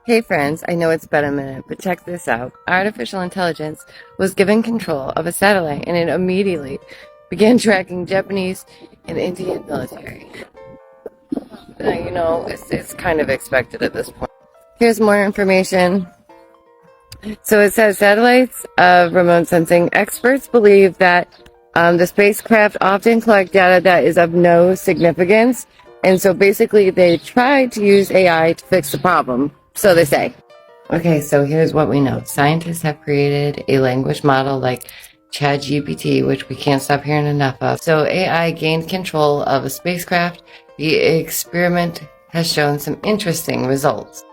Hey friends, I know it's been a minute, but check this out. Artificial intelligence was given control of a satellite and it immediately began tracking Japanese and Indian military. It's kind of expected at this point. Here's more information. So it says satellites of remote sensing experts believe that the spacecraft often collect data that is of no significance. And so basically they tried to use AI to fix the problem. So they say. Okay, so here's what we know. Scientists have created a language model like ChatGPT, which we can't stop hearing enough of. So AI gained control of a spacecraft. The experiment has shown some interesting results.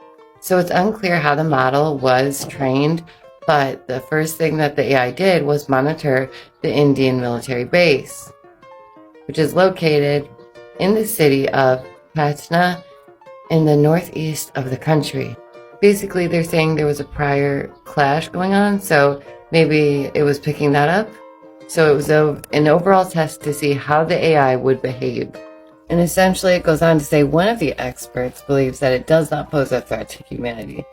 So it's unclear how the model was trained, but the first thing that the AI did was monitor the Indian military base, which is located in the city of Patna in the northeast of the country. Basically, they're saying there was a prior clash going on, so maybe it was picking that up. So it was an overall test to see how the AI would behave. And essentially, it goes on to say one of the experts believes that it does not pose a threat to humanity.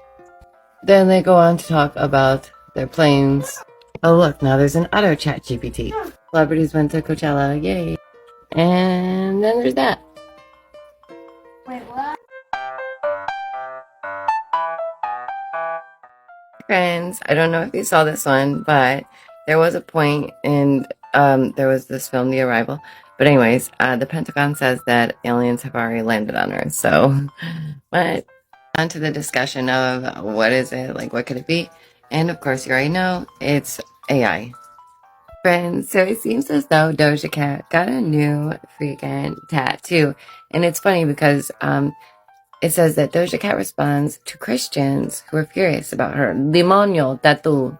Then they go on to talk about their planes. Oh, look, now there's an auto chat GPT. Celebrities went to Coachella, yay. And then there's that. Wait, what? Friends, I don't know if you saw this one, but there was a point and there was this film, The Arrival. But anyways, the Pentagon says that aliens have already landed on Earth. So, but on to the discussion of what is it, like what could it be? And of course, you already know it's AI. Friends, so it seems as though Doja Cat got a new freaking tattoo. And it's funny because it says that Doja Cat responds to Christians who are furious about her demonio tattoo.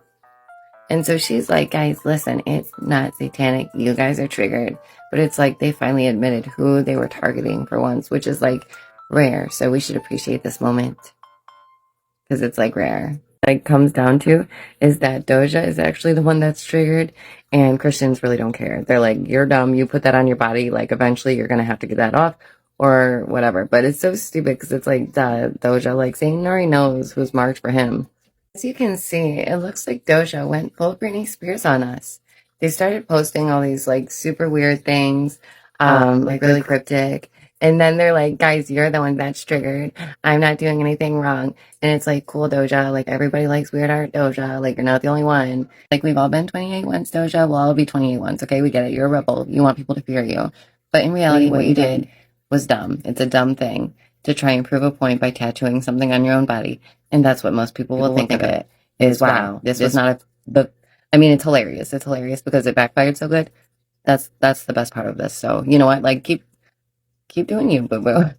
And so she's like, guys, listen, it's not satanic. You guys are triggered. But it's like they finally admitted who they were targeting for once, which is like rare. So we should appreciate this moment because it's like rare. Like comes down to is that Doja is actually the one that's triggered and Christians really don't care. They're like, you're dumb. You put that on your body. Like eventually you're going to have to get that off or whatever. But it's so stupid because it's like Doja, like Satan already knows who's marked for him. As you can see, it looks like Doja went full Britney Spears on us. They started posting all these like super weird things, like really cryptic. And then they're like, guys, you're the one that's triggered. I'm not doing anything wrong. And it's like, cool, Doja. Like, everybody likes weird art, Doja. Like, you're not the only one. Like, we've all been 28 once, Doja. We'll all be 28 once. Okay, we get it. You're a rebel. You want people to fear you. But in reality, what you did was dumb. It's a dumb thing to try and prove a point by tattooing something on your own body. And that's what most people will think of it is, wow, this was not I mean, it's hilarious. It's hilarious because it backfired so good. That's the best part of this. So, you know what? Like, keep doing you, boo-boo.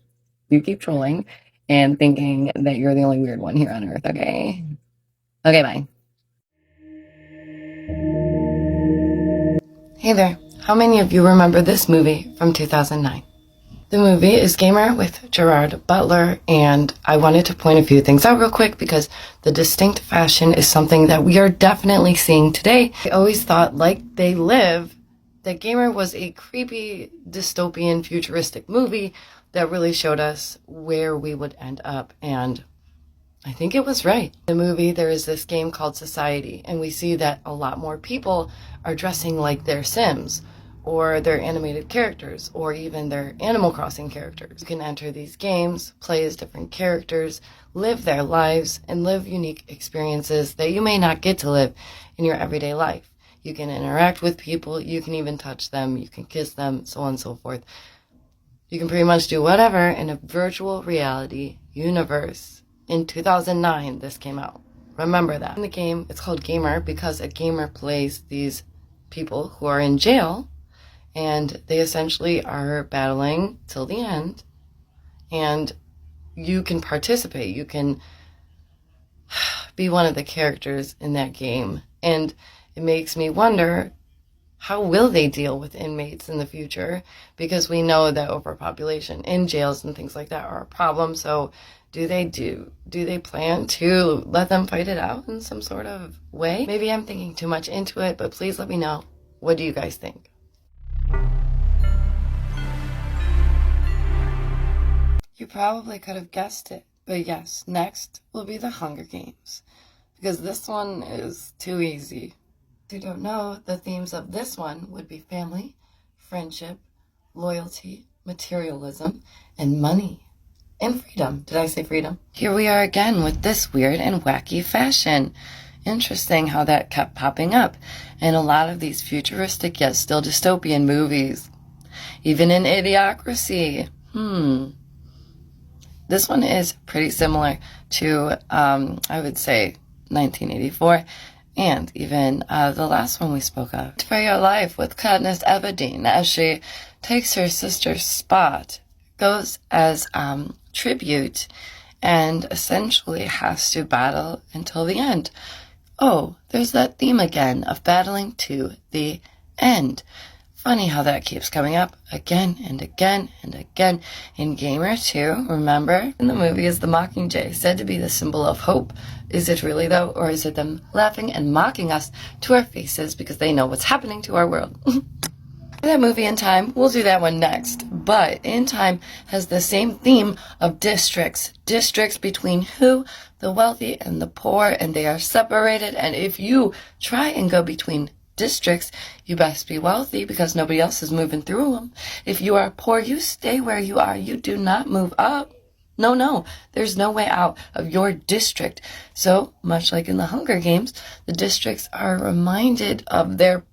You keep trolling and thinking that you're the only weird one here on Earth, okay? Okay, bye. Hey there. How many of you remember this movie from 2009? The movie is Gamer with Gerard Butler, and I wanted to point a few things out real quick because the distinct fashion is something that we are definitely seeing today. I always thought, like They Live, that Gamer was a creepy, dystopian, futuristic movie that really showed us where we would end up, and I think it was right. In the movie, there is this game called Society, and we see that a lot more people are dressing like their Sims, or their animated characters, or even their Animal Crossing characters. You can enter these games, play as different characters, live their lives, and live unique experiences that you may not get to live in your everyday life. You can interact with people, you can even touch them, you can kiss them, so on and so forth. You can pretty much do whatever in a virtual reality universe. In 2009, this came out. Remember that. In the game, it's called Gamer because a gamer plays these people who are in jail, and they essentially are battling till the end, and you can participate. You can be one of the characters in that game. And it makes me wonder, how will they deal with inmates in the future? Because we know that overpopulation in jails and things like that are a problem. So do they plan to let them fight it out in some sort of way? Maybe I'm thinking too much into it, but please let me know. What do you guys think? You probably could have guessed it, But yes, next will be the Hunger Games, because this one is too easy. If you don't know, the themes of this one would be family, friendship, loyalty, materialism, and money. And freedom. Did I say freedom? Here we are again with this weird and wacky fashion. Interesting how that kept popping up in a lot of these futuristic yet still dystopian movies. Even in Idiocracy. This one is pretty similar to, I would say, 1984, and even the last one we spoke of. For Your Life with Katniss Everdeen, as she takes her sister's spot, goes as tribute, and essentially has to battle until the end. Oh, there's that theme again of battling to the end. Funny how that keeps coming up again and again and again. In Gamer 2, remember, in the movie is the Mockingjay, said to be the symbol of hope. Is it really though, or is it them laughing and mocking us to our faces because they know what's happening to our world? That movie In Time, we'll do that one next. But In Time has the same theme of districts. Districts between who? The wealthy and the poor, and they are separated. And if you try and go between districts, you best be wealthy because nobody else is moving through them. If you are poor, you stay where you are. You do not move up. No, there's no way out of your district. So, much like in the Hunger Games, the districts are reminded of their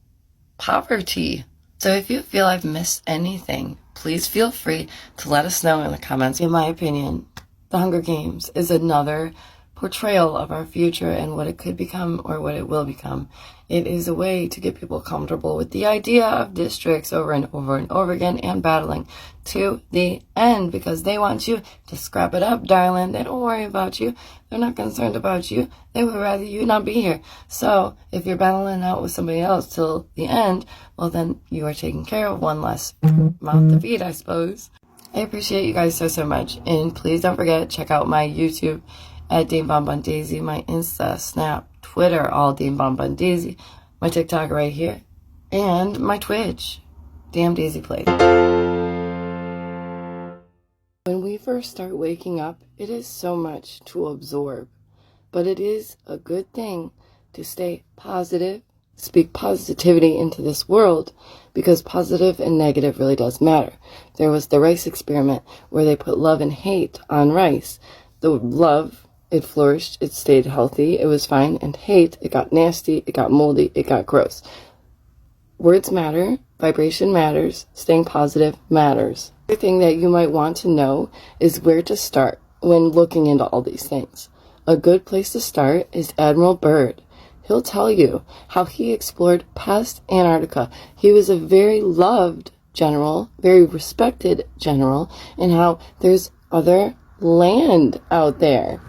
poverty. So if you feel I've missed anything, please feel free to let us know in the comments. In my opinion, the Hunger Games is another portrayal of our future and what it could become or what it will become. It is a way to get people comfortable with the idea of districts over and over and over again and battling to the end because they want you to scrap it up, darling. They don't worry about you. They're not concerned about you. They would rather you not be here. So if you're battling out with somebody else till the end, well, then you are taking care of one less mouth to feed, I suppose. I appreciate you guys so much. And please don't forget, check out my YouTube at DameVonBonDaisy, my Insta, Snap, Twitter, all DameVonBonDaisy, my TikTok right here, and my Twitch, Damn Daisy Plays. When we first start waking up, it is so much to absorb, but it is a good thing to stay positive, speak positivity into this world, because positive and negative really does matter. There was the rice experiment where they put love and hate on rice. The love, it flourished, it stayed healthy, it was fine, and hate, it got nasty, it got moldy, it got gross. Words matter, vibration matters, staying positive matters. The other thing that you might want to know is where to start when looking into all these things. A good place to start is Admiral Byrd. He'll tell you how he explored past Antarctica. He was a very loved general, very respected general, and how there's other land out there.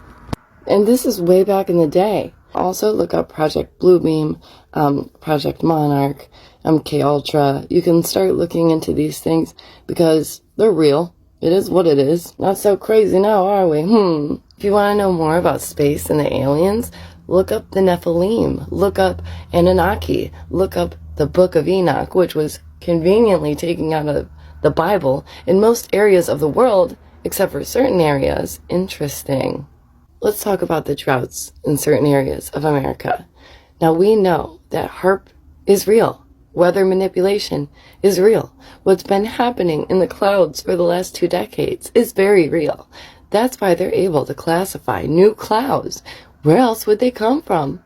And this is way back in the day. Also, look up Project Bluebeam, Project Monarch, MK Ultra. You can start looking into these things because they're real. It is what it is. Not so crazy now, are we? If you want to know more about space and the aliens, look up the Nephilim. Look up Anunnaki. Look up the Book of Enoch, which was conveniently taken out of the Bible in most areas of the world, except for certain areas. Interesting. Let's talk about the droughts in certain areas of America. Now we know that HAARP is real. Weather manipulation is real. What's been happening in the clouds for the last 2 decades is very real. That's why they're able to classify new clouds. Where else would they come from?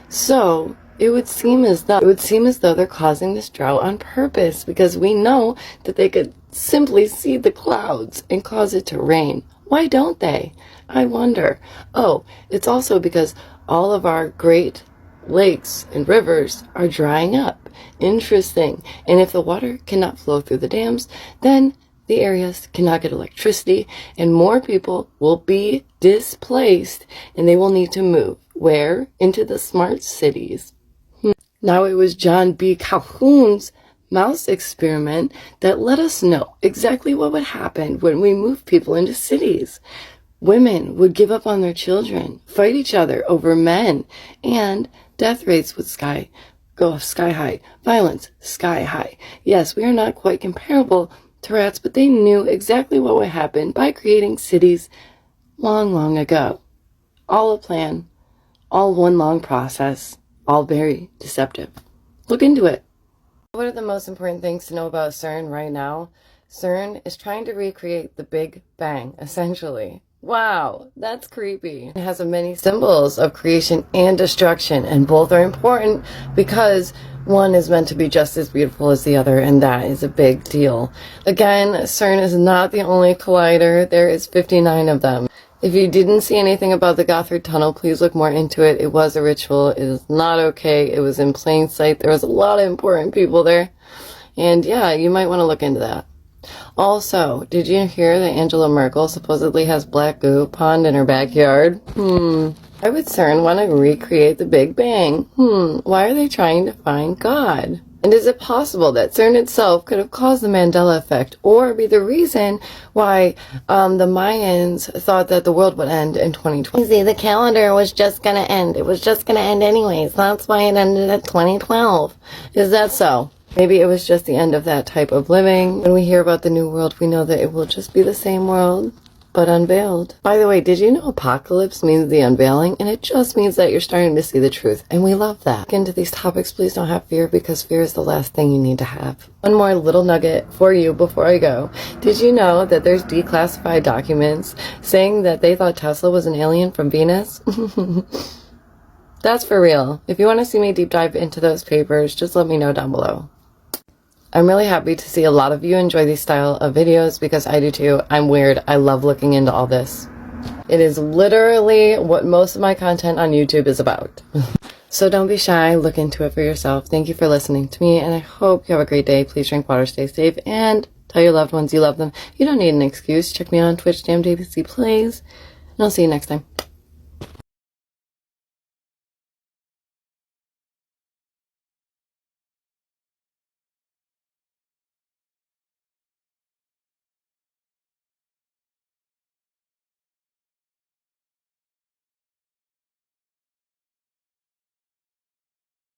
So it would seem as though they're causing this drought on purpose because we know that they could simply see the clouds and cause it to rain. Why don't they? I wonder. Oh, it's also because all of our great lakes and rivers are drying up. Interesting. And if the water cannot flow through the dams, then the areas cannot get electricity and more people will be displaced and they will need to move. Where? Into the smart cities. Now it was John B. Calhoun's mouse experiment that let us know exactly what would happen when we move people into cities. Women would give up on their children, fight each other over men, and death rates would go sky high. Violence, sky high. Yes, we are not quite comparable to rats, but they knew exactly what would happen by creating cities long, long ago. All a plan, all one long process, all very deceptive. Look into it. What are the most important things to know about CERN right now? CERN is trying to recreate the Big Bang, essentially. Wow, that's creepy. It has many symbols of creation and destruction, and both are important because one is meant to be just as beautiful as the other, and that is a big deal. Again, CERN is not the only collider. There is 59 of them. If you didn't see anything about the Gothard Tunnel, please look more into it. It was a ritual. It is not okay. It was in plain sight. There was a lot of important people there. And yeah, you might want to look into that. Also, did you hear that Angela Merkel supposedly has black goo pond in her backyard? Why would CERN want to recreate the Big Bang? Why are they trying to find God? And is it possible that CERN itself could have caused the Mandela effect, or be the reason why the Mayans thought that the world would end in 2020? See, the calendar was just going to end. It was just going to end anyways. That's why it ended at 2012. Is that so? Maybe it was just the end of that type of living. When we hear about the new world, we know that it will just be the same world, but unveiled. By the way, did you know apocalypse means the unveiling? And it just means that you're starting to see the truth. And we love that. Get into these topics, please don't have fear, because fear is the last thing you need to have. One more little nugget for you before I go. Did you know that there's declassified documents saying that they thought Tesla was an alien from Venus? That's for real. If you want to see me deep dive into those papers, just let me know down below. I'm really happy to see a lot of you enjoy these style of videos because I do too. I'm weird. I love looking into all this. It is literally what most of my content on YouTube is about. So don't be shy. Look into it for yourself. Thank you for listening to me, and I hope you have a great day. Please drink water, stay safe, and tell your loved ones you love them. You don't need an excuse. Check me out on Twitch, DameVonBonDaisy, please. And I'll see you next time.